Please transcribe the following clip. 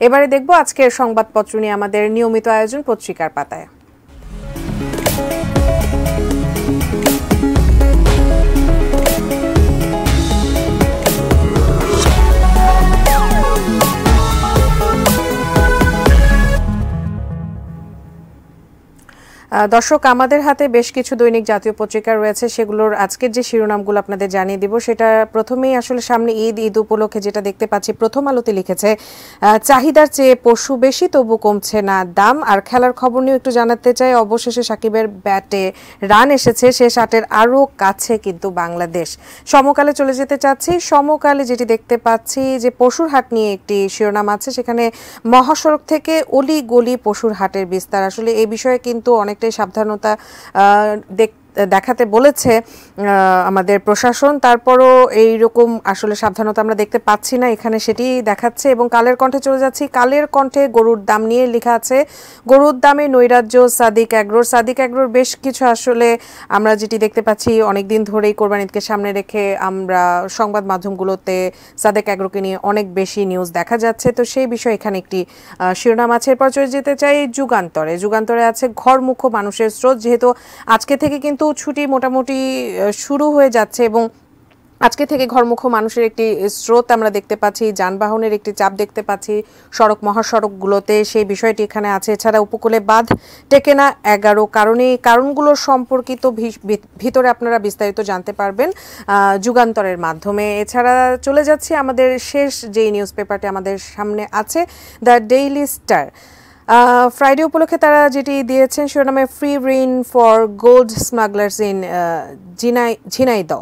এবারে দেখব আজকের সংবাদপত্র নিয়ে আমাদের নিয়মিত আয়োজন পত্রিকার পাতায়। দর্শক, আমাদের হাতে বেশ কিছু দৈনিক জাতীয় পত্রিকা রয়েছে, সেগুলোর আজকের যে শিরোনামগুলো আপনাদের জানিয়ে দিব। সেটা প্রথমেই আসলে সামনে ঈদ উপলক্ষে যেটা দেখতে পাচ্ছি, প্রথম আলোতে লিখেছে চাহিদার চেয়ে পশু বেশি তবু কমছে না দাম। আর খেলার খবর নিয়ে একটু জানাতে চাই, অবশেষে সাকিবের ব্যাটে রান এসেছে, শেষ 8-এর আরও কাছে কিন্তু বাংলাদেশ। সমকালে চলে যেতে চাচ্ছি, সমকালে যেটি দেখতে পাচ্ছি যে পশুর হাট নিয়ে একটি শিরোনাম আছে, সেখানে মহাসড়ক থেকে অলি গলি পশুর হাটের বিস্তার। আসলে এই বিষয়ে কিন্তু অনেক সাবধানতা দেখাতে বলেছে আমাদের প্রশাসন, তারপরও এইরকম আসলে সাবধানতা আমরা দেখতে পাচ্ছি না এখানে, সেটি দেখাচ্ছে। এবং কালের কণ্ঠে চলে যাচ্ছি, কালের কণ্ঠে গরুর দাম নিয়ে লেখা আছে, গরুর দামে নৈরাজ্য সাদিক এগ্রোর বেশ কিছু আসলে আমরা যেটি দেখতে পাচ্ছি অনেকদিন ধরেই কোরবানি ঈদকে সামনে রেখে আমরা সংবাদ মাধ্যমগুলোতে সাদিক এগ্রোকে নিয়ে অনেক বেশি নিউজ দেখা যাচ্ছে, তো সেই বিষয়ে এখানে একটি শিরোনাম আছে। এরপর চলে যেতে চাই যুগান্তরে আছে ঘরমুখো মানুষের স্রোত। যেহেতু আজকে থেকে কিন্তু ছুটি মোটামুটি শুরু হয়ে যাচ্ছে এবং আজকে থেকে ঘরমুখো মানুষের একটি স্রোত আমরা দেখতে পাচ্ছি, যানবাহনের একটি চাপ দেখতে পাচ্ছি মহাসড়কগুলোতে, সেই বিষয়টি এখানে আছে। এছাড়া উপকূলে বাঁধ টেকে না 11 কারণগুলো সম্পর্কিত ভিতরে আপনারা বিস্তারিত জানতে পারবেন যুগান্তরের মাধ্যমে। এছাড়া চলে যাচ্ছি আমাদের শেষ যেই নিউজ পেপারটি আমাদের সামনে আছে, দ্য ডেইলি স্টার। ফ্রাইডে উপলক্ষে তারা যেটি দিয়েছেন শিরোনামে, free rein for gold smugglers in Jhenaidah.